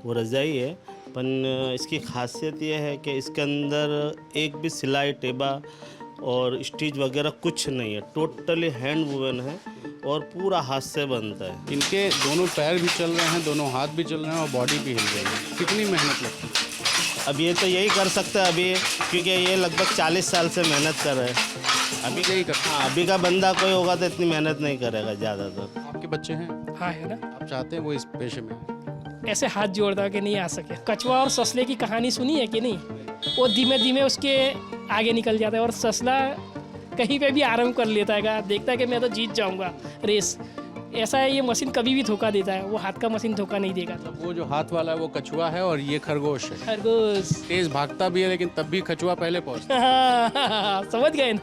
वो रज़ाई है। पर इसकी खासियत ये है कि इसके अंदर एक भी सिलाई टेबा और स्टिच वगैरह कुछ नहीं है, टोटली हैंड वूवन है और पूरा हाथ से बनता है। इनके दोनों पैर भी चल रहे हैं, दोनों हाथ भी चल रहे हैं और बॉडी भी हिल रही है। कितनी मेहनत लगती है? अब ये तो यही कर सकता है अभी, क्योंकि ये लगभग 40 साल से मेहनत कर रहे हैं। अभी यही करते हाँ, अभी का बंदा कोई होगा तो इतनी मेहनत नहीं करेगा ज़्यादातर। हैं। आपके बच्चे हैं, हाँ है ना। आप चाहते हैं वो इस पेशे में? ऐसे हाथ जोड़ता कि नहीं आ सके। कछुआ और ससले की कहानी सुनी है कि नहीं? वो धीमे धीमे उसके आगे निकल जाता है और ससला कहीं पे भी आराम कर लेता है, देखता है कि मैं तो जीत जाऊंगा रेस। ऐसा है, ये मशीन कभी भी धोखा देता है, वो हाथ का मशीन धोखा नहीं देगा। वो जो हाथ वाला है वो कछुआ है और ये खरगोश है। खरगोश। तेज भागता भी है लेकिन तब भी कछुआ पहले पहुंचता है। समझ गए ना?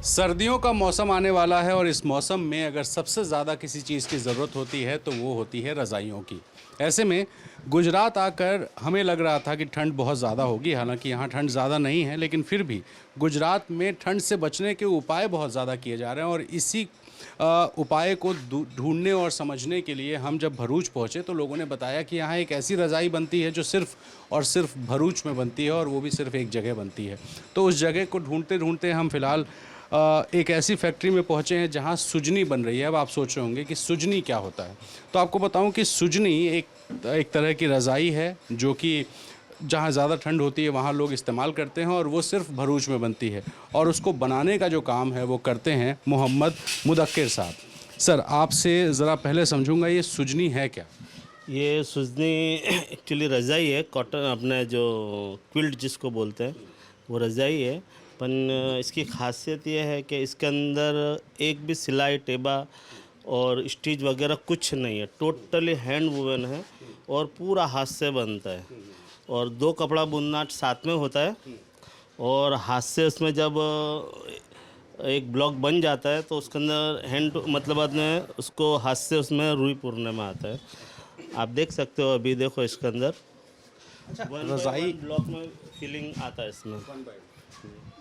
सर्दियों का मौसम आने वाला है और इस मौसम में अगर सबसे ज़्यादा किसी चीज़ की ज़रूरत होती है तो वो होती है रज़ाइयों की। ऐसे में गुजरात आकर हमें लग रहा था कि ठंड बहुत ज़्यादा होगी, हालांकि यहाँ ठंड ज़्यादा नहीं है, लेकिन फिर भी गुजरात में ठंड से बचने के उपाय बहुत ज़्यादा किए जा रहे हैं। और इसी उपाय को ढूंढने और समझने के लिए हम जब भरूच पहुँचे तो लोगों ने बताया कि यहाँ एक ऐसी रज़ाई बनती है जो सिर्फ़ और सिर्फ भरूच में बनती है और वो भी सिर्फ एक जगह बनती है। तो उस जगह को ढूंढते ढूंढते हम फ़िलहाल एक ऐसी फैक्ट्री में पहुंचे हैं जहां सुजनी बन रही है। अब आप सोच रहे होंगे कि सुजनी क्या होता है, तो आपको बताऊं कि सुजनी एक तरह की रज़ाई है जो कि जहां ज़्यादा ठंड होती है वहां लोग इस्तेमाल करते हैं और वो सिर्फ भरूच में बनती है। और उसको बनाने का जो काम है वो करते हैं मोहम्मद मुदक्किर साहब। सर, आपसे ज़रा पहले समझूंगा, ये सुजनी है क्या? ये सुजनी एक्चुअली रज़ाई है, कॉटन, अपने जो क्विल्ट जिसको बोलते हैं वो रज़ाई है। पर इसकी खासियत ये है कि इसके अंदर एक भी सिलाई टेबा और स्टिच वगैरह कुछ नहीं है, टोटली हैंड वूवन है और पूरा हाथ से बनता है। और 2 कपड़ा बुनना साथ में होता है और हाथ से उसमें जब एक ब्लॉक बन जाता है तो उसके अंदर हैंड मतलब बाद में उसको हाथ से उसमें रुई पुरने में आता है। आप देख सकते हो, अभी देखो इसके अंदर रज़ाई ब्लॉक में फीलिंग आता है इसमें।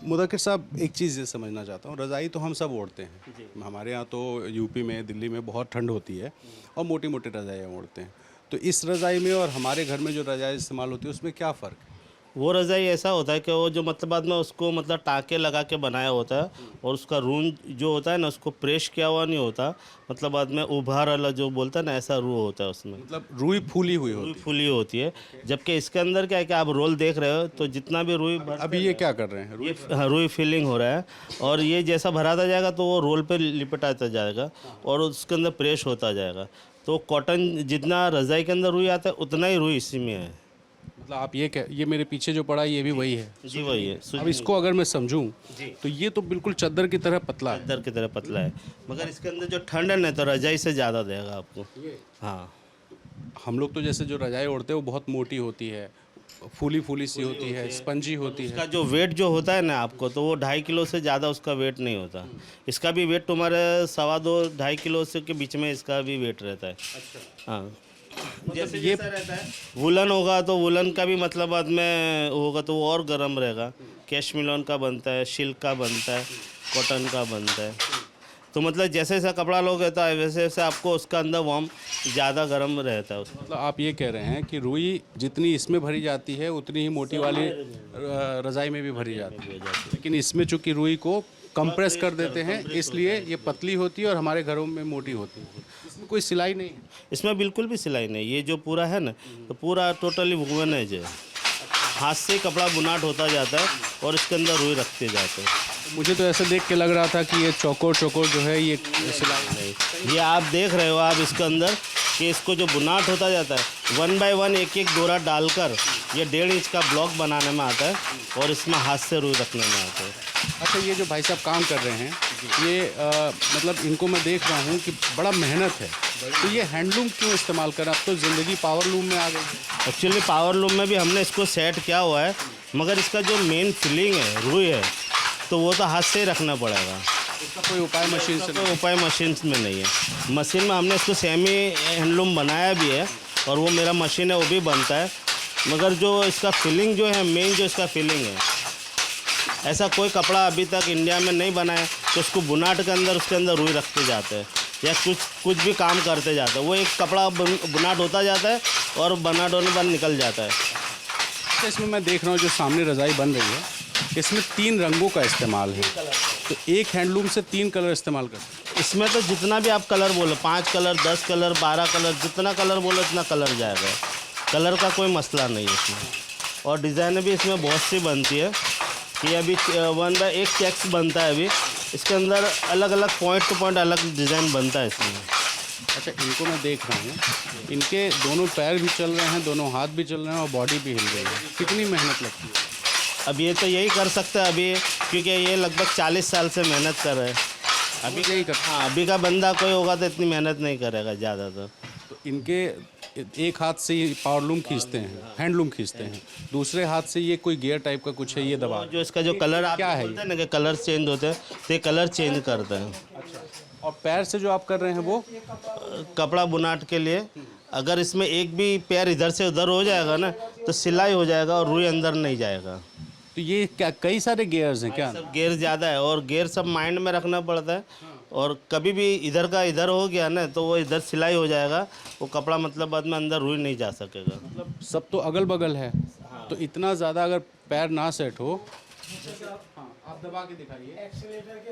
मुदक्किर साहब, एक चीज़ ये समझना चाहता हूँ, रज़ाई तो हम सब ओढ़ते हैं, हमारे यहाँ तो यूपी में, दिल्ली में बहुत ठंड होती है और मोटी मोटी रज़ाइयाँ ओढ़ते हैं। तो इस रज़ाई में और हमारे घर में जो रज़ाई इस्तेमाल होती है उसमें क्या फ़र्क है? वो रज़ाई ऐसा होता है कि वो जो मतलब बाद में उसको मतलब टाँके लगा के बनाया होता है और उसका रून जो होता है ना, उसको प्रेस किया हुआ नहीं होता, मतलब बाद में उभार वाला जो बोलता है ना, ऐसा रू होता है उसमें, मतलब रुई फूली हुई होती रुई फूली होती है। जबकि इसके अंदर क्या है कि आप रोल देख रहे हो तो जितना भी रुई है। अभी ये क्या कर रहे हैं? ये हाँ, रुई फिलिंग हो रहा है और ये जैसा भराता जाएगा तो वो रोल पे लिपटाता जाएगा और उसके अंदर प्रेस होता जाएगा। तो कॉटन जितना रज़ाई के अंदर रुई आता है उतना ही रुई इसी में है। मतलब आप ये मेरे पीछे जो पड़ा है ये भी वही है? जी वही है। अब इसको अगर मैं समझूं तो ये तो बिल्कुल चादर की तरह पतला है। चादर की तरह पतला है, मगर इसके अंदर जो ठंड है ना तो रज़ाई से ज़्यादा देगा आपको। हाँ, हम लोग तो जैसे जो रज़ाई ओढ़ते हैं वो बहुत मोटी होती है, फूली फूली सी होती है, स्पंजी होती है। इसका जो वेट जो होता है ना आपको, तो वो 2.5 किलो से ज़्यादा उसका वेट नहीं होता। इसका भी वेट तुम्हारे 2.25-2.5 किलो से के बीच में इसका भी वेट रहता है। हाँ, जैसे ये रहता है वुलन होगा तो वुलन का भी मतलब बाद में होगा तो वो और गर्म रहेगा। कैशमिलन का बनता है, सिल्क का बनता है, कॉटन का बनता है। तो मतलब जैसे जैसा कपड़ा लोगे तो वैसे वैसे आपको उसका अंदर वार्म ज़्यादा गर्म रहता है उसमें। मतलब आप ये कह रहे हैं कि रुई जितनी इसमें भरी जाती है उतनी ही मोटी वाली रज़ाई में भी भरी जाती है, लेकिन इसमें चूंकि रुई को कंप्रेस कर देते हैं इसलिए ये पतली होती है और हमारे घरों में मोटी होती है। इसमें कोई सिलाई नहीं है? इसमें बिल्कुल भी सिलाई नहीं। ये जो पूरा है ना तो पूरा टोटली वुवन है, जो हाथ से कपड़ा बुनाट होता जाता है और इसके अंदर रुई रखते जाते हैं। मुझे तो ऐसा देख के लग रहा था कि ये चौकोर चौकोर जो है ये सिलाई नहीं, ये आप देख रहे हो आप इसके अंदर कि इसको जो बुनाट होता जाता है 1 बाय 1 एक एक डोरा डालकर ये 1.5 इंच का ब्लॉक बनाने में आता है और इसमें हाथ से रुई रखने में आता है। अच्छा, ये जो भाई साहब काम कर रहे हैं ये मतलब इनको मैं देख रहा हूँ कि बड़ा मेहनत है, तो ये हैंडलूम क्यों इस्तेमाल करें? अब तो ज़िंदगी पावर लूम में आ गई। एक्चुअली पावर लूम में भी हमने इसको सेट किया हुआ है, मगर इसका जो मेन फिलिंग है रुई है तो वो तो हाथ से ही रखना पड़ेगा। इसका कोई उपाय मशीन से कोई उपाय मशीन में नहीं है। मशीन में हमने इसको सेमी हैंडलूम बनाया भी है और वो मेरा मशीन है वो भी बनता है, मगर जो इसका फिलिंग जो है, मेन जो इसका फिलिंग है, ऐसा कोई कपड़ा अभी तक इंडिया में नहीं बना है तो उसको बुनाट के अंदर उसके अंदर रुई रखते जाते हैं। या कुछ भी काम करते जाते हैं, वो एक कपड़ा बुनाट होता जाता है और बनाट होने बाद निकल जाता है। तो इसमें मैं देख रहा हूँ जो सामने रज़ाई बन रही है, इसमें 3 रंगों का इस्तेमाल है, तो एक हैंडलूम से 3 कलर इस्तेमाल करते हैं। इसमें तो जितना भी आप कलर बोलो, 5 कलर, 10 कलर, 12 कलर, जितना कलर बोलो उतना कलर जाएगा। कलर का कोई मसला नहीं है इसमें। और डिज़ाइन भी इसमें बहुत सी बनती है कि अभी 1/1 चेक्स बनता है। अभी इसके अंदर अलग अलग पॉइंट टू पॉइंट अलग डिज़ाइन बनता है इसमें। अच्छा, इनको मैं देख रहा हूँ, इनके दोनों पैर भी चल रहे हैं, दोनों हाथ भी चल रहे हैं और बॉडी भी हिल रही है। कितनी मेहनत लगती है? अब ये तो यही कर सकते हैं अभी, क्योंकि ये लगभग 40 साल से मेहनत कर रहे हैं। अभी यही करते हाँ, अभी का बंदा कोई होगा तो इतनी मेहनत नहीं करेगा ज़्यादातर। तो इनके एक हाथ से ये पावरलूम खींचते हैं, हैंडलूम खींचते हैं, दूसरे हाथ से ये कोई गियर टाइप का कुछ है, ये दबा। जो इसका जो कलर आप क्या है बोलते हैं ना कि कलर चेंज होते हैं, तो ये कलर चेंज करते हैं। और पैर से जो आप कर रहे हैं वो कपड़ा बुनाट के लिए अगर इसमें एक भी पैर इधर से उधर हो जाएगा ना तो सिलाई हो जाएगा और रुई अंदर नहीं जाएगा। तो ये क्या कई सारे गियर्स हैं क्या? सब गेयर ज़्यादा है और गेयर सब माइंड में रखना पड़ता है। और कभी भी इधर का इधर हो गया ना तो वो इधर सिलाई हो जाएगा, वो कपड़ा मतलब बाद में अंदर रुई नहीं जा सकेगा। मतलब सब तो अगल बगल है, तो इतना ज़्यादा अगर पैर ना सेट हो। आप दबा के दिखाइए। एक्सीलेटर के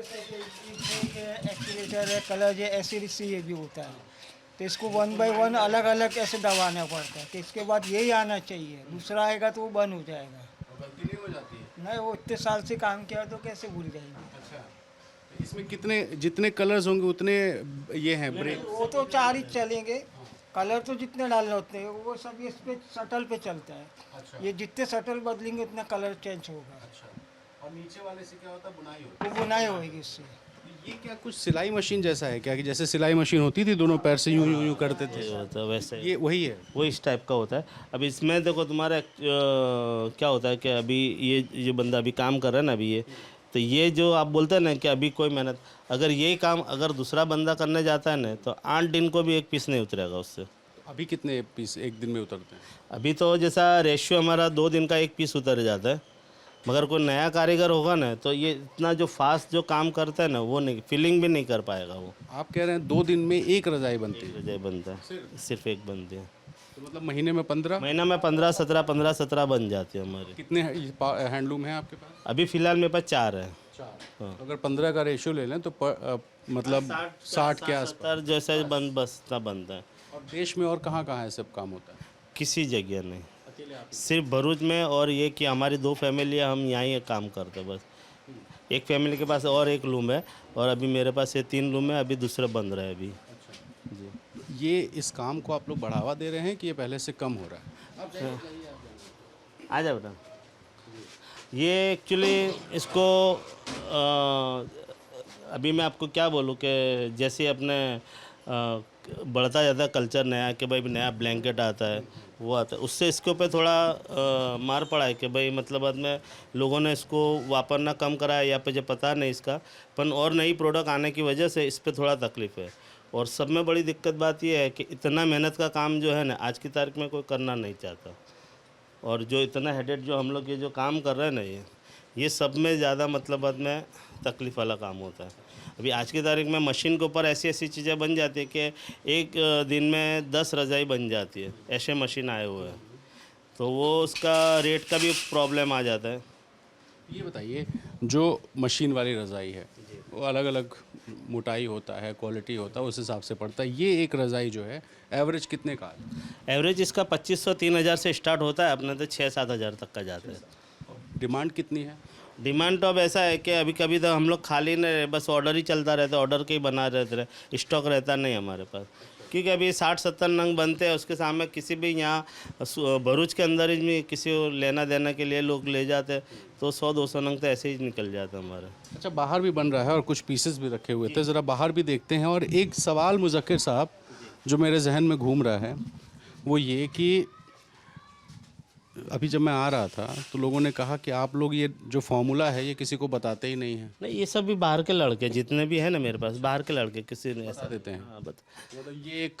एक्सीलेटर है, कलर जो ऐसे ये भी होता है, तो इसको 1/1 अलग अलग ऐसे दबाना पड़ता है। तो इसके बाद यही आना चाहिए, दूसरा आएगा तो वो बंद हो जाएगा। गलती नहीं हो जाती है? नहीं, वो इतने साल से काम किया तो कैसे भूल जाएंगे। अच्छा, इसमें कितने जितने कलर्स होंगे उतने ये हैं ब्रेक? वो तो 4 ही चलेंगे, कलर तो जितने डालने होते हैं वो सब इस पे शटल पे चलता है। अच्छा। ये जितने शटल बदलेंगे उतना कलर चेंज होगा। अच्छा, और नीचे वाले से क्या होता है? बुनाई होती वो बुनाई होगी इससे। है। ये क्या कुछ सिलाई मशीन जैसा है क्या, कि जैसे सिलाई मशीन होती थी दोनों पैर से यूं यूं यूं करते थे, तो वैसे ये वही है? वो इस टाइप का होता है। अब इसमें देखो तुम्हारा क्या होता है कि अभी ये बंदा अभी काम कर रहा है ना, अभी ये तो ये जो आप बोलते हैं ना कि अभी कोई मेहनत, अगर यही काम अगर दूसरा बंदा करने जाता है ना तो 8 दिन को भी एक पीस नहीं उतरेगा उससे। अभी कितने पीस एक दिन में उतरते हैं? अभी तो जैसा रेशियो हमारा 2 दिन का एक पीस उतर जाता है, मगर कोई नया कारीगर होगा ना तो ये इतना जो फास्ट जो काम करता है ना वो नहीं, फीलिंग भी नहीं कर पाएगा वो। आप कह रहे हैं 2 दिन में एक रजाई बनती है? रजाई बनता है, सिर्फ एक बनती है। तो मतलब महीने में 15? महीना में 15-17 बन जाती है हमारी। कितने हैंडलूम हैं आपके पास? अभी फ़िलहाल मेरे पास 4 है। 4। तो अगर 15 का रेशियो ले लें तो मतलब 60 के आसपास 70 जैसे बसता बनता है। और देश में और कहाँ कहाँ है सब काम होता है? किसी जगह नहीं, अकेले आप? सिर्फ भरूच में। और ये कि हमारी 2 फैमिली है, हम यहाँ ही काम करते हैं बस। एक फैमिली के पास और एक रूम है और अभी मेरे पास ये 3 रूम है, अभी दूसरा बन रहा है अभी। जी। ये इस काम को आप लोग बढ़ावा दे रहे हैं कि ये पहले से कम हो रहा है? आ जाओ बेटा। ये एक्चुअली इसको अभी मैं आपको क्या बोलूँ कि जैसे अपने बढ़ता जाता है कल्चर नया कि भाई नया ब्लैंकेट आता है, वो आता है, उससे इसके ऊपर थोड़ा मार पड़ा है कि भाई मतलब बाद में लोगों ने इसको वापरना कम करा है या पे जो पता नहीं इसका, पर और नई प्रोडक्ट आने की वजह से इस पर थोड़ा तकलीफ़ है। और सब में बड़ी दिक्कत बात यह है कि इतना मेहनत का काम जो है ना आज की तारीख में कोई करना नहीं चाहता। और जो इतना हेडेड जो हम लोग ये जो काम कर रहे हैं ना ये सब में ज़्यादा मतलब बाद में तकलीफ़ वाला काम होता है। अभी आज की तारीख में मशीन के ऊपर ऐसी ऐसी चीज़ें बन जाती है कि एक दिन में 10 रज़ाई बन जाती है, ऐसे मशीन आए हुए हैं, तो वो उसका रेट का भी प्रॉब्लम आ जाता है। ये बताइए, जो मशीन वाली रज़ाई है वो अलग अलग मोटाई होता है, क्वालिटी होता है, उस हिसाब से पड़ता है। ये एक रज़ाई जो है एवरेज कितने का है? एवरेज इसका 2500-3000 हज़ार से स्टार्ट होता है, अपने तो 6-7 हज़ार तक का जाता है। डिमांड कितनी है? डिमांड तो अब ऐसा है कि अभी कभी तो हम लोग खाली नहीं रहे, बस ऑर्डर ही चलता रहता है, ऑर्डर के ही बना रहते रहे, स्टॉक रहता नहीं हमारे पास। क्योंकि अभी 60-70 नंग बनते हैं, उसके सामने किसी भी यहाँ भरूच के अंदर ही में किसी को लेना देना के लिए लोग ले जाते हैं तो 100-200 नंग तो ऐसे ही निकल जाता है हमारा। अच्छा, बाहर भी बन रहा है और कुछ पीसेस भी रखे हुए थे, ज़रा बाहर भी देखते हैं। और एक सवाल मुज़क्किर साहब जो मेरे जहन में घूम रहा है वो ये कि अभी जब मैं आ रहा था तो लोगों ने कहा कि आप लोग ये जो फॉर्मूला है ये किसी को बताते ही नहीं हैं, नहीं, ये सब भी बाहर के लड़के जितने भी हैं ना मेरे पास, बाहर के लड़के, किसी ने ऐसा देते हैं। हाँ बता। मतलब ये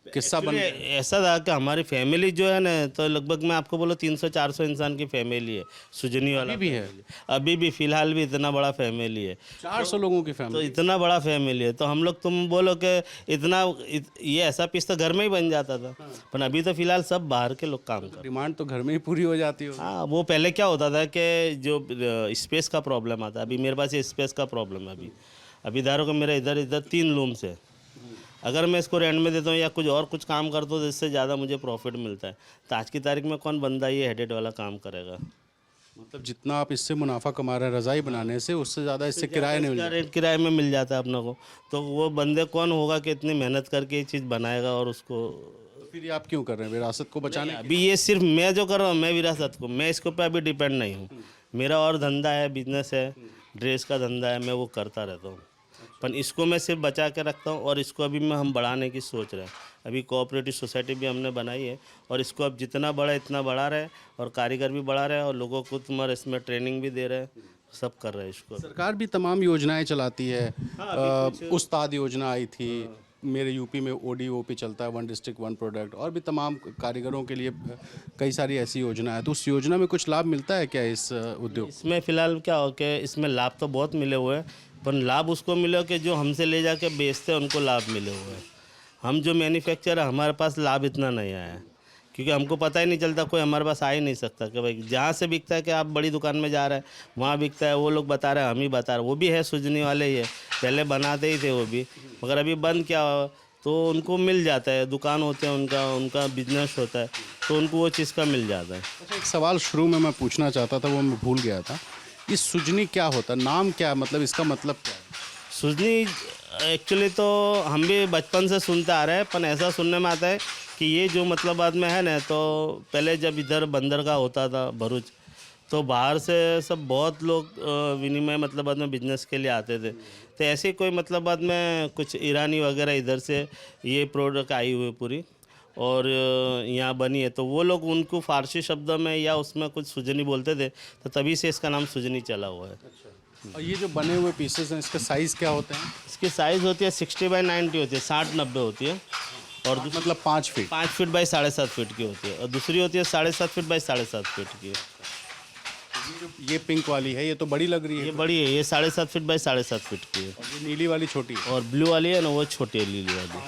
किस्सा बन Actually, ऐसा था कि हमारी फैमिली जो है ना, तो लगभग मैं आपको बोलो 300-400 इंसान की फैमिली है, सुजनी वाला भी है? family। अभी भी फिलहाल भी इतना बड़ा फैमिली है, 400 लोगों की तो फैमिली। इतना बड़ा फैमिली है, तो हम लोग तुम बोलो कि ये ऐसा पीस तो घर में ही बन जाता था, पर अभी तो फिलहाल सब बाहर के लोग काम कर। डिमांड तो घर में ही पूरी हो जाती हो। हाँ, वो पहले क्या होता था कि जो स्पेस का प्रॉब्लम आता, अभी मेरे पास ये स्पेस का प्रॉब्लम है। अभी धारो कि मेरा इधर 3 रूम्स है, अगर मैं इसको रेंट में देता हूँ या कुछ काम करता हूँ तो इससे ज़्यादा मुझे प्रॉफिट मिलता है, तो आज की तारीख में कौन बंदा ये हेडेड वाला काम करेगा। मतलब जितना आप इससे मुनाफा कमा रहे हैं रज़ाई बनाने से, उससे ज़्यादा इससे किराया नहीं मिलता। रेंट किराए में मिल जाता है अपना को, तो वो बंदे कौन होगा कि इतनी मेहनत करके ये चीज़ बनाएगा और उसको। फिर ये आप क्यों कर रहे हैं, विरासत को बचाने? अभी ये सिर्फ मैं जो कर रहा हूँ, मैं विरासत को, मैं इसके ऊपर अभी डिपेंड नहीं हूँ। मेरा और धंधा है, बिजनेस है, ड्रेस का धंधा है, मैं वो करता रहता हूँ, पर इसको मैं सिर्फ बचा के रखता हूँ। और इसको अभी हम बढ़ाने की सोच रहे हैं। अभी कोऑपरेटिव सोसाइटी भी हमने बनाई है, और इसको अब जितना बड़ा इतना बढ़ा रहे हैं, और कारीगर भी बढ़ा रहे हैं, और लोगों को तुम्हारे इसमें ट्रेनिंग भी दे रहे हैं, सब कर रहे हैं इसको। सरकार भी तमाम योजनाएं चलाती है। उस्ताद योजना आई थी, मेरे यूपी में ODOP चलता है, 1 डिस्ट्रिक्ट 1 प्रोडक्ट, और भी तमाम कारीगरों के लिए कई सारी ऐसी योजना है। तो उस योजना में कुछ लाभ मिलता है क्या इस उद्योग? इसमें फ़िलहाल क्या हो कि इसमें लाभ तो बहुत मिले हुए हैं, पर लाभ उसको मिले कि जो हमसे ले जाके बेचते हैं उनको लाभ मिले हुए हैं। हम जो मैन्युफैक्चर है, हमारे पास लाभ इतना नहीं आया है, क्योंकि हमको पता ही नहीं चलता, कोई हमारे पास आ ही नहीं सकता कि भाई जहाँ से बिकता है कि आप बड़ी दुकान में जा रहे हैं वहाँ बिकता है, वो लोग बता रहे हैं, हम ही बता रहे हैं। वो भी है सुजनी वाले ही है, पहले बनाते ही थे वो भी, मगर अभी बंद क्या हो, तो उनको मिल जाता है, दुकान होते हैं, उनका बिजनेस होता है, तो उनको वो चीज़ का मिल जाता है। अच्छा, एक सवाल शुरू में मैं पूछना चाहता था, वो मैं भूल गया था। ये सुजनी क्या होता है, नाम क्या, मतलब इसका मतलब क्या है? सुजनी एक्चुअली तो हम भी बचपन से सुनते आ रहे हैं, पर ऐसा सुनने में आता है कि ये जो मतलब बाद में है ना, तो पहले जब इधर बंदरगाह होता था भरूच, तो बाहर से सब बहुत लोग विनिमय मतलब बाद में बिजनेस के लिए आते थे, तो ऐसे कोई मतलब बाद में कुछ ईरानी वगैरह इधर से ये प्रोडक्ट आई हुई पूरी और यहाँ बनी है, तो वो लोग उनको फ़ारसी शब्दों में या उसमें कुछ सुजनी बोलते थे, तो तभी से इसका नाम सुजनी चला हुआ है। और ये जो बने हुए पीसेस हैं, इसका साइज़ क्या होते हैं? इसकी साइज़ होती है 60x90 होती है, 60-90 होती है, और मतलब 5 फीट। 5 फीट बाई 7.5 फीट की होती है, और दूसरी होती है 7.5 फीट बाई 7.5 फीट की। ये पिंक वाली है, ये तो बड़ी लग रही है। ये बड़ी है, ये 7.5 फीट बाई 7.5 फीट की है, और ये नीली वाली छोटी है। और ब्लू वाली है ना, वो छोटी है लीली वाली।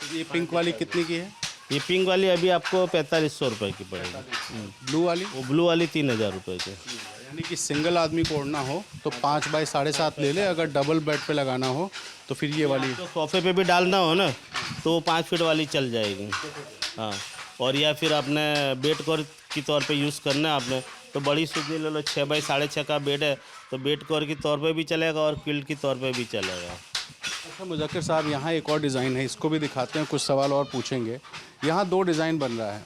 तो ये पिंक वाली कितने की है? ये पिंक वाली अभी आपको 4500 रुपये की पड़ेगी। ब्लू वाली? वो ब्लू वाली 3000 रुपये की। यानी कि सिंगल आदमी को ओढ़ना हो तो 5 बाई 7.5 ले ले, अगर डबल बेड पे लगाना हो तो फिर ये वाली। तो सोफे पे भी डालना हो ना, तो वो 5 फीट वाली चल जाएगी। हाँ, और या फिर आपने बेड कवर की तौर पे यूज़ करना है आपने, तो बड़ी सुजनी ले लो, 6 बाई 6.5 का बेड है, तो बेड कवर की तौर पे भी चलेगा और क्विल्ट की तौर पे भी चलेगा। अच्छा मुज़क्किर साहब, यहाँ एक और डिज़ाइन है, इसको भी दिखाते हैं, कुछ सवाल और पूछेंगे। यहाँ 2 डिज़ाइन बन रहा है,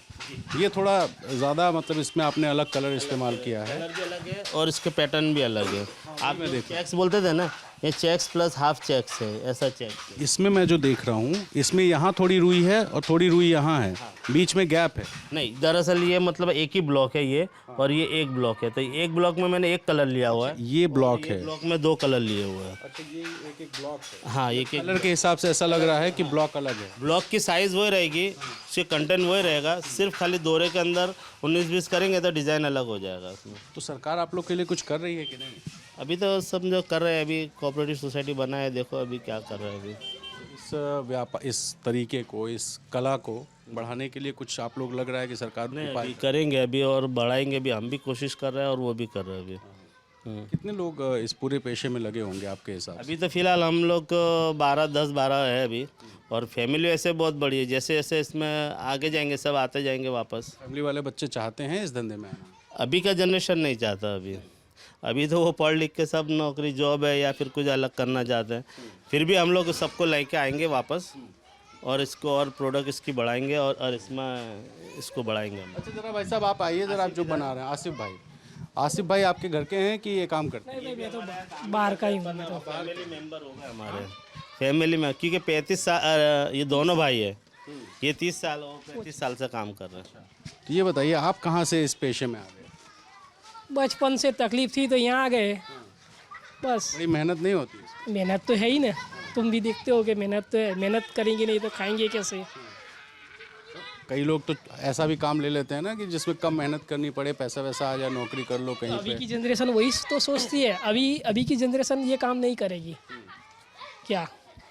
ये थोड़ा ज़्यादा मतलब इसमें आपने अलग कलर इस्तेमाल किया है। कलर भी अलग है और इसके पैटर्न भी अलग है। आप चेक्स बोलते थे ना, ये चेक्स प्लस हाफ चेक्स है, ऐसा चेक। इसमें मैं जो देख रहा हूँ, इसमें यहाँ थोड़ी रुई है और थोड़ी रुई यहाँ है, बीच में गैप है। नहीं, दरअसल ये मतलब एक ही ब्लॉक है ये, और ये एक ब्लॉक है, तो एक ब्लॉक में मैंने एक कलर लिया हुआ है, ये ब्लॉक है। ब्लॉक में 2 कलर लिए हुए हैं। अच्छा, ये एक ब्लॉक है। हाँ, एक कलर के हिसाब से ऐसा लग रहा है कि ब्लॉक अलग है। ब्लॉक की साइज़ वही रहेगी, उसके कंटेंट वही रहेगा, सिर्फ खाली दोरे के अंदर 19-20 करेंगे तो डिज़ाइन अलग हो जाएगा उसमें। तो सरकार आप लोग के लिए कुछ कर रही है कि नहीं? अभी तो सब जो कर रहे हैं, अभी कोऑपरेटिव सोसाइटी बना है, देखो अभी क्या कर रहे हैं अभी। इस तरीके को, इस कला को बढ़ाने के लिए कुछ आप लोग लग रहा है कि सरकार नहीं, उपाय अभी करेंगे अभी और बढ़ाएंगे भी, हम भी कोशिश कर रहे हैं और वो भी कर रहे हैं अभी। कितने लोग इस पूरे पेशे में लगे होंगे आपके हिसाब से? अभी तो फिलहाल हम लोग 10-12 है अभी, और फैमिली ऐसे बहुत बड़ी है, जैसे जैसे इसमें आगे जाएंगे सब आते जाएंगे वापस। फैमिली वाले बच्चे चाहते हैं इस धंधे में आना? अभी का जनरेशन नहीं चाहता, अभी तो वो पढ़ लिख के सब नौकरी जॉब है या फिर कुछ अलग करना चाहते हैं। फिर भी हम लोग सबको लेके आएंगे वापस, और इसको और प्रोडक्ट इसकी बढ़ाएंगे और इसमें इसको बढ़ाएंगे हम। अच्छा जरा भाई साहब आप आइए जरा, आप जो बना रहे हैं। आसिफ भाई आपके घर के हैं कि ये काम करते हैं? नहीं, मैं तो बाहर का ही हूँ। मैं तो फैमिली मेंबर हो गए हमारे फैमिली में, क्योंकि 35 साल ये दोनों भाई है, ये 30 साल और 35 साल से काम कर रहे हैं। तो ये बताइए आप कहाँ से इस पेशे में आ गए? बचपन से तकलीफ थी तो यहाँ आ गए बस। बड़ी मेहनत नहीं होती इसमें? मेहनत तो है ही ना, तुम भी देखते हो कि मेहनत तो है, मेहनत करेंगे नहीं तो खाएंगे कैसे। कई लोग तो ऐसा भी काम ले लेते हैं ना कि जिसमें कम मेहनत करनी पड़े, पैसा वैसा आ जाए, नौकरी कर लो कहीं अभी पे। की जनरेशन वही तो सोचती है, अभी की जनरेशन ये काम नहीं करेगी क्या।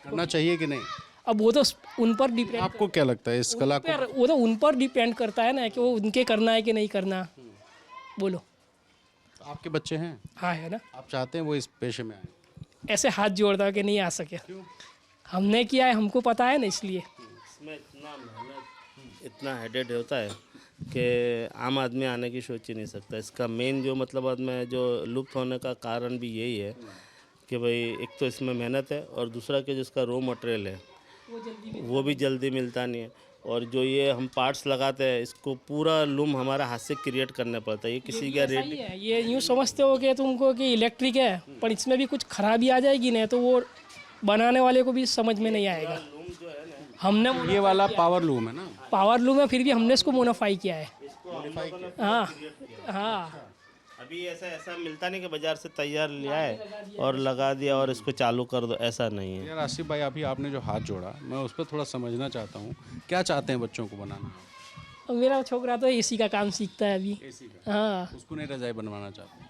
करना चाहिए कि नहीं? अब वो तो उन पर डिपेंड, आपको क्या लगता है इस कला को? वो तो उन पर डिपेंड करता है ना कि वो उनके करना है कि नहीं करना। बोलो। आपके बच्चे हैं, हाँ है ना, आप चाहते हैं वो इस पेशे में आए? ऐसे हाथ जोड़ता कि नहीं आ सके। हमने किया है, हमको पता है ना, इसलिए। इसमें इतना मेहनत, इतना हेडेड होता है कि आम आदमी आने की सोच ही नहीं सकता। इसका मेन जो मतलब में जो लुप्त होने का कारण भी यही है कि भाई एक तो इसमें मेहनत है और दूसरा कि जिसका रॉ मटेरियल है वो भी जल्दी मिलता नहीं है। और जो ये हम पार्ट्स लगाते हैं इसको पूरा लूम हमारा हाथ से क्रिएट करना पड़ता है। ये किसी का रेडी है, ये यूँ समझते हो कि तुमको कि इलेक्ट्रिक है, पर इसमें भी कुछ खराबी आ जाएगी ना तो वो बनाने वाले को भी समझ में नहीं आएगा। हमने ये वाला पावर लूम है ना? पावर लूम है, फिर भी हमने इसको मोडिफाई किया है। हाँ हाँ, अभी ऐसा मिलता नहीं कि बाजार से तैयार लिया है और लगा दिया और इसको चालू कर दो, ऐसा नहीं है। यार आसिफ भाई, अभी आपने जो हाथ जोड़ा, मैं उस पर थोड़ा समझना चाहता हूँ, क्या चाहते हैं बच्चों को बनाना? और मेरा छोकरा तो एसी का काम सीखता है अभी। एसी का? हाँ, उसको नहीं रजाई बनवाना चाहते?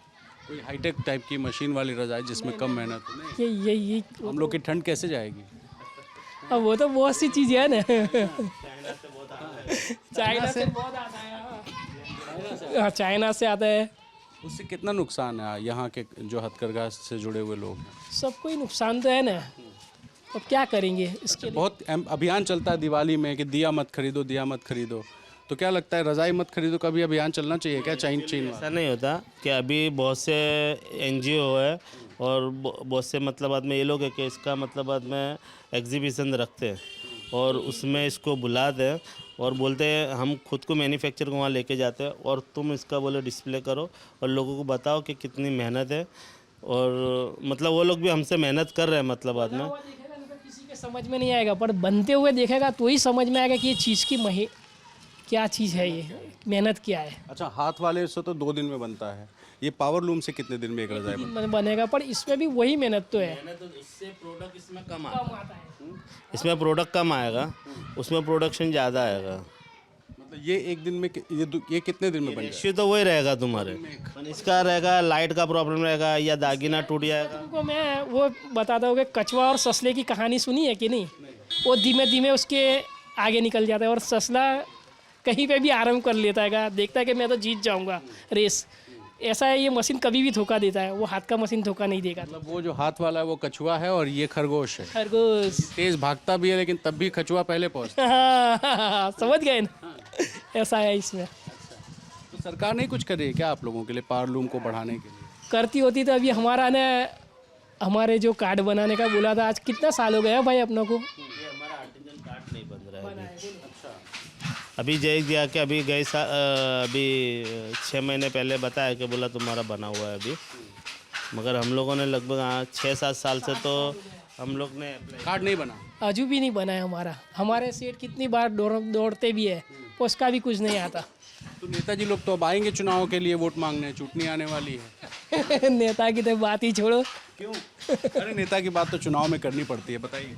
कोई हाईटेक टाइप की मशीन वाली रजाई जिसमें कम मेहनत हो? नहीं, ये हम लोग की ठंड कैसे जाएगी? अब वो तो बहुत सी चीज़ है ना। चाइना से बहुत आता है। हाँ, चाइना से आता है। उससे कितना नुकसान है यहाँ के जो हथकरघा से जुड़े हुए लोग हैं? सबको ही नुकसान तो है ना, अब क्या करेंगे इसके लिए। बहुत अभियान चलता है दिवाली में कि दिया मत खरीदो, दिया मत खरीदो, तो क्या लगता है रज़ाई मत खरीदो का भी अभियान चलना चाहिए क्या? चीन ऐसा नहीं होता कि अभी बहुत से NGO है और बहुत से मतलब बाद में ये लोग है कि इसका मतलब बाद में एग्जीबिशन रखते हैं और उसमें इसको बुलाते हैं और बोलते हैं हम खुद को मैन्युफैक्चर को वहाँ लेके जाते हैं और तुम इसका बोले डिस्प्ले करो और लोगों को बताओ कि कितनी मेहनत है। और मतलब वो लोग भी हमसे मेहनत कर रहे हैं मतलब बाद में। किसी के समझ में नहीं आएगा, पर बनते हुए देखेगा तो ही समझ में आएगा कि ये चीज़ की क्या चीज़ है, ये मेहनत क्या है। अच्छा, हाथ वाले से तो 2 दिन में बनता है, ये पावर लूम से कितने दिन में एक रज़ाई बनती बनेगा, पर इसमें भी वही मेहनत तो है। इससे प्रोडक्ट इसमें कम आता है, इसमें प्रोडक्ट कम आएगा, उसमें प्रोडक्शन ज़्यादा आएगा। है? मतलब ये एक दिन में ये कितने दिन में बन जाएगा? रेशियो तो वही रहेगा तुम्हारे, इसका रहेगा, लाइट का प्रॉब्लम रहेगा या दागिना टूट जाएगा। तुमको मैं वो बताता हूँ कि कछुआ और ससले की कहानी सुनी है कि नहीं। वो धीमे धीमे उसके आगे निकल जाता है और ससला कहीं पे भी आराम कर लेता है, देखता है कि मैं तो जीत जाऊंगा रेस। ऐसा है, ये मशीन कभी भी धोखा देता है, वो हाथ का मशीन धोखा नहीं देगा। मतलब वो जो हाथ वाला है वो कछुआ है और ये खरगोश है। खरगोश तेज भागता भी है लेकिन तब भी कछुआ पहले पहुंचता हाँ, समझ गए ना, ऐसा है इसमें। है। तो सरकार नहीं कुछ कर रही है क्या आप लोगों के लिए, पावर लूम को बढ़ाने के लिए? करती होती तो अभी हमारा ने हमारे जो कार्ड बनाने का बोला था, आज कितना साल हो गया भाई अपनों को। ये हमारा आर्टिजन कार्ड नहीं बन रहा है अभी जय दिया कि अभी गए अभी 6 महीने पहले बताया कि बोला तुम्हारा बना हुआ है अभी, मगर हम लोगों ने लगभग 6-7 साल से तो हम लोग ने कार्ड नहीं बना। अजू भी नहीं बना है हमारा। हमारे सेठ कितनी बार दौड़ते भी है, उसका भी कुछ नहीं आता। तो नेताजी लोग तो अब आएंगे चुनाव के लिए वोट मांगने, चुटनी आने वाली है। नेता की तो बात ही छोड़ो। क्यों? अरे नेता की बात तो चुनाव में करनी पड़ती है, बताइए।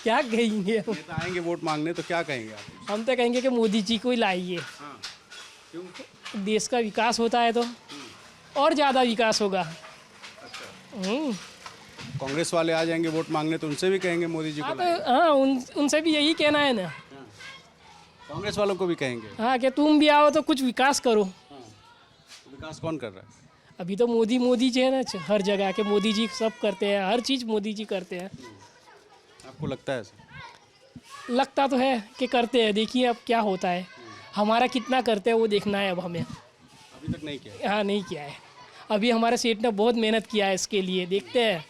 क्या कहेंगे हम? नेता आएंगे वोट मांगने तो क्या कहेंगे आप? हम तो कहेंगे कि मोदी जी को ही लाइए। हाँ, क्यों? देश का विकास होता है तो और ज़्यादा विकास होगा। कांग्रेस वाले आ जाएंगे वोट मांगने तो उनसे भी कहेंगे मोदी जी को हाँ, लाइए। तो हाँ, उनसे भी यही कहना है ना। कांग्रेस वालों को भी कहेंगे। हाँ, कि तुम भी आओ तो कुछ विकास करो। विकास कौन कर रहा है? अभी तो मोदी जी है ना, हर जगह के मोदी जी सब करते हैं, हर चीज़ मोदी जी करते हैं। आपको लगता है ऐसा? लगता तो है कि करते हैं, देखिए अब क्या होता है। हमारा कितना करते हैं वो देखना है अब हमें। अभी तक नहीं किया। हाँ, नहीं किया है। अभी हमारे सेठ ने बहुत मेहनत किया है इसके लिए, देखते हैं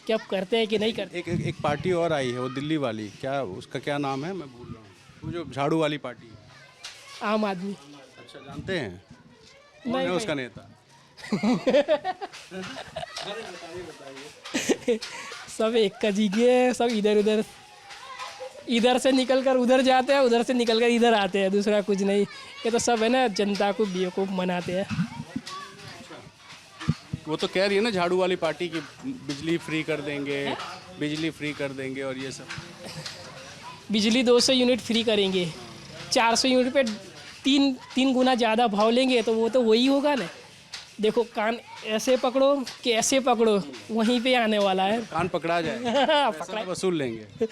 कि अब करते हैं कि नहीं करते। एक पार्टी और आई है, वो दिल्ली वाली, क्या उसका क्या नाम है, मैं भूल रहा हूँ, वो जो झाड़ू वाली पार्टी है। आम आदमी। अच्छा, जानते हैं कौन नहीं, है नहीं। उसका नेता? सब एक का जी के सब इधर उधर इधर से निकल कर उधर जाते हैं, उधर से निकल कर इधर आते हैं, दूसरा कुछ नहीं। ये तो सब है ना, जनता को बेवकूफ़ बनाते हैं। वो तो कह रही है ना झाड़ू वाली पार्टी की बिजली फ्री कर देंगे, बिजली फ्री कर देंगे और ये सब। बिजली 200 यूनिट फ्री करेंगे, 400 यूनिट पे तीन गुना ज़्यादा भाव लेंगे, तो वो तो वही होगा ना। देखो कान ऐसे पकड़ो कि ऐसे पकड़ो, वहीं पे आने वाला है। कान पकड़ा जाए, पैसा वसूल लेंगे।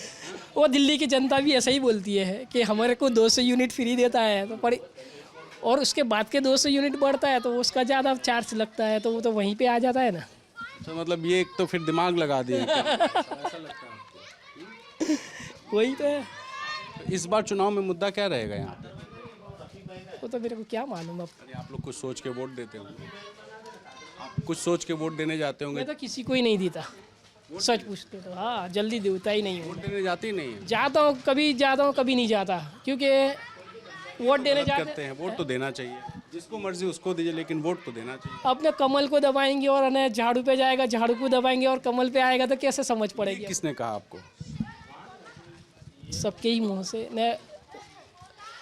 वो दिल्ली की जनता भी ऐसा ही बोलती है कि हमारे को 200 यूनिट फ्री देता है, तो पर और उसके बाद के 200 यूनिट बढ़ता है तो उसका ज़्यादा चार्ज लगता है, तो वो तो वहीं पे आ जाता है ना। तो मतलब ये एक तो फिर दिमाग लगा दिए ऐसा लगता है। वही तो है। तो इस बार चुनाव में मुद्दा क्या रहेगा यहाँ पे? वो तो मेरे को क्या मालूम अब। अरे आप लोग कुछ सोच के वोट देते होंगे, आप कुछ सोच के वोट देने जाते होंगे। मैं तो किसी को ही नहीं देता, सच पूछते तो। हाँ, जल्दी देता ही नहीं हूँ। वोट देने जाती ही नहीं है। जाता हूँ, कभी जाता हूँ, कभी नहीं जाता, क्योंकि वोट देने जाते करते हैं, वोट तो देना चाहिए, जिसको मर्जी उसको दीजिए, लेकिन वोट तो देना चाहिए। अपने कमल को दबाएंगे और है झाड़ू पे जाएगा, झाड़ू को दबाएंगे और कमल पे आएगा, तो कैसे समझ पड़ेगी। किसने कहा आपको? सबके ही मुंह से न।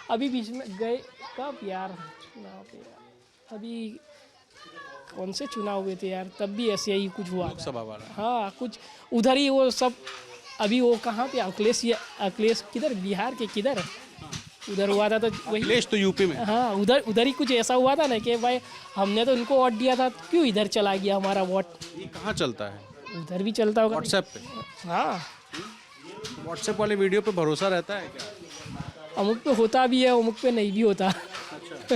अभी बीच में गए कब यार चुनाव पे, अभी कौन से चुनाव हुए थे यार, तब भी ऐसे ही कुछ हुआ था। लोकसभा वाला। हाँ, कुछ उधर ही वो सब। अभी वो कहाँ पे, अखिलेश किधर, बिहार के किधर उधर हुआ था, तो वही। अखिलेश तो यूपी में। हाँ, उधर ही कुछ ऐसा हुआ था ना कि भाई हमने तो उनको वोट दिया था, क्यों इधर चला गया हमारा वोट। ये कहाँ चलता है? उधर भी चलता होगा व्हाट्सएप पे। हाँ, व्हाट्सएप वाले वीडियो पे भरोसा रहता है क्या? अमुक पे होता भी है, अमुक पे नहीं भी होता। तो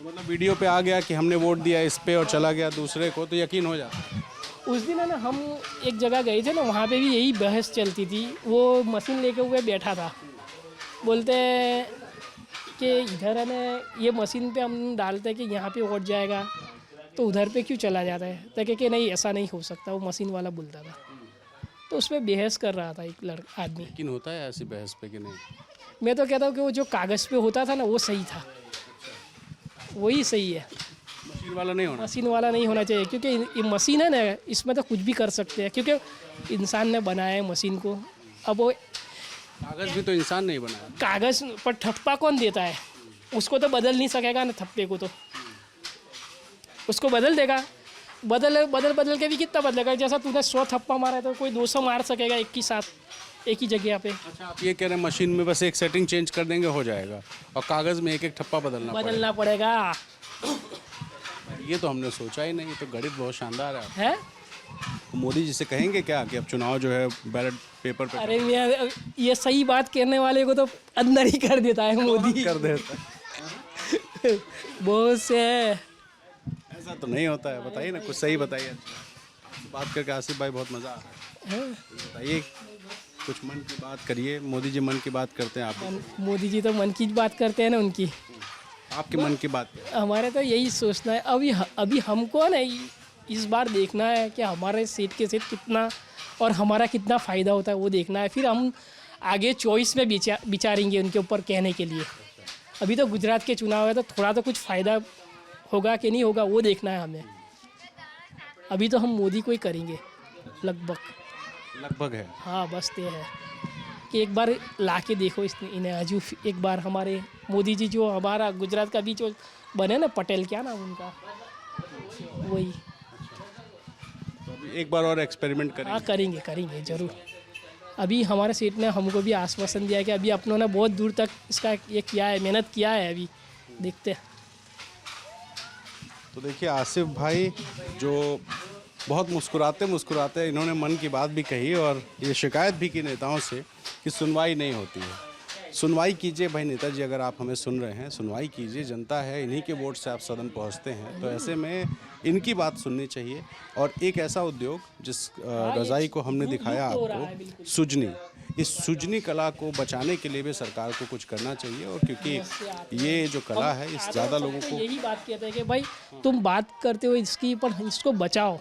मतलब वीडियो पे आ गया कि हमने वोट दिया इस पे और चला गया दूसरे को, तो यकीन हो जाता है। उस दिन है ना, हम एक जगह गए थे ना, वहाँ पे भी यही बहस चलती थी। वो मशीन लेके हुए बैठा था, बोलते कि इधर है ना, ये मशीन पे हम डालते हैं कि यहाँ पे वोट जाएगा, तो उधर पे क्यों चला जाता है। तो कि नहीं, ऐसा नहीं हो सकता, वो मशीन वाला बोलता था। तो उस पर बहस कर रहा था एक आदमी। यकीन होता है ऐसी बहस पे कि नहीं? मैं तो कहता हूँ कि वो जो कागज़ पे होता था ना, वो सही था, वही सही है। मशीन वाला नहीं होना। मशीन वाला नहीं होना चाहिए, क्योंकि ये मशीन है ना, इसमें तो कुछ भी कर सकते हैं, क्योंकि इंसान ने बनाया है मशीन को। अब वो कागज भी तो इंसान नहीं बनाया। कागज़ पर ठप्पा कौन देता है, उसको तो बदल नहीं सकेगा ना, ठप्पे को तो उसको बदल देगा। बदल के भी कितना बदलेगा। जैसा तूने 100 थप्पा मारा है, तो कोई 200 मार सकेगा एक ही साथ, एक ही जगह पे। अच्छा, आप ये कह रहे हैं मशीन में बस एक सेटिंग चेंज कर देंगे हो जाएगा, और कागज़ में एक एक ठप्पा बदलना पड़ेगा। ये तो हमने सोचा ही नहीं। तो गणित बहुत शानदार है। तो मोदी जी से कहेंगे क्या कि अब चुनाव जो है बैलेट पेपर पे अरे यार, ये सही बात कहने वाले को तो अंदर ही कर देता है मोदी। कर देता है। बहुत से है। ऐसा तो नहीं होता है, बताइए ना, कुछ सही बताइए। बात करके आसिफ भाई बहुत मज़ा आ रहा है। बताइए, कुछ मन की बात करिए। मोदी जी मन की बात करते हैं, आप मोदी जी तो मन की बात करते हैं ना उनकी। आपके मन की बात? हमारे तो यही सोचना है, अभी हमको ना इस बार देखना है कि हमारे सीट के सीट कितना और हमारा कितना फ़ायदा होता है, वो देखना है। फिर हम आगे चॉइस में विचारेंगे उनके ऊपर कहने के लिए। अभी तो गुजरात के चुनाव है, तो थोड़ा तो कुछ फ़ायदा होगा कि नहीं होगा, वो देखना है हमें। अभी तो हम मोदी को ही करेंगे लगभग है। हाँ, बस ये है कि एक बार ला के देखो इन्हें आजू। एक बार हमारे मोदी जी, जो हमारा गुजरात का भी जो बने ना, पटेल, क्या नाम उनका, वही। तो अभी एक बार और एक्सपेरिमेंट करेंगे। हाँ, करेंगे ज़रूर। अभी हमारे सीट ने हमको भी आश्वासन दिया कि अभी अपनों ने बहुत दूर तक इसका ये किया है, मेहनत किया है, अभी देखते हैं। तो देखिए, आसिफ भाई जो बहुत मुस्कुराते इन्होंने मन की बात भी कही और ये शिकायत भी की नेताओं से कि सुनवाई नहीं होती है। सुनवाई कीजिए भाई नेताजी, अगर आप हमें सुन रहे हैं, सुनवाई कीजिए। जनता है, इन्हीं के वोट से आप सदन पहुंचते हैं, तो ऐसे में इनकी बात सुननी चाहिए। और एक ऐसा उद्योग जिस रज़ाई को हमने दिखाया आपको, सुजनी, इस सुजनी कला को बचाने के लिए भी सरकार को कुछ करना चाहिए। और क्योंकि ये जो कला है, इस ज़्यादा लोगों को यही बात कहते हैं कि भाई तुम बात करते हो इसकी, पर इसको बचाओ।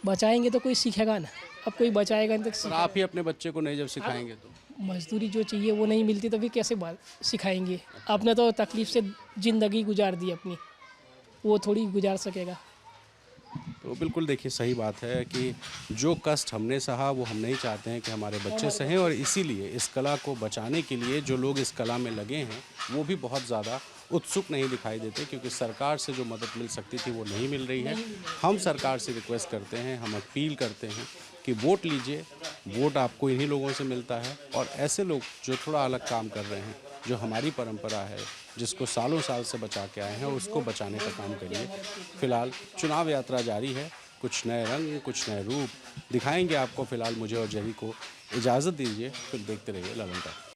बचाएंगे तो कोई सीखेगा ना, अब कोई बचाएगा नहीं तो आप ही अपने बच्चे को नहीं जब सिखाएंगे तो मजदूरी जो चाहिए वो नहीं मिलती, तो फिर कैसे सिखाएंगे। आपने तो तकलीफ से ज़िंदगी गुजार दी अपनी, वो थोड़ी गुजार सकेगा। तो तो बिल्कुल देखिए सही बात है कि जो कष्ट हमने सहा वो हम नहीं चाहते हैं कि हमारे बच्चे सहें, और इसीलिए इस कला को बचाने के लिए जो लोग इस कला में लगे हैं वो भी बहुत ज़्यादा उत्सुक नहीं दिखाई देते, क्योंकि सरकार से जो मदद मिल सकती थी वो नहीं मिल रही है। हम सरकार से रिक्वेस्ट करते हैं, हम अपील करते हैं कि वोट लीजिए, वोट आपको इन्हीं लोगों से मिलता है, और ऐसे लोग जो थोड़ा अलग काम कर रहे हैं, जो हमारी परंपरा है, जिसको सालों साल से बचा के आए हैं, उसको बचाने का काम करिए। फिलहाल चुनाव यात्रा जारी है, कुछ नए रंग, कुछ नए रूप दिखाएंगे आपको। फिलहाल मुझे और जरी को इजाज़त दीजिए, फिर देखते रहिए ललन टाइम।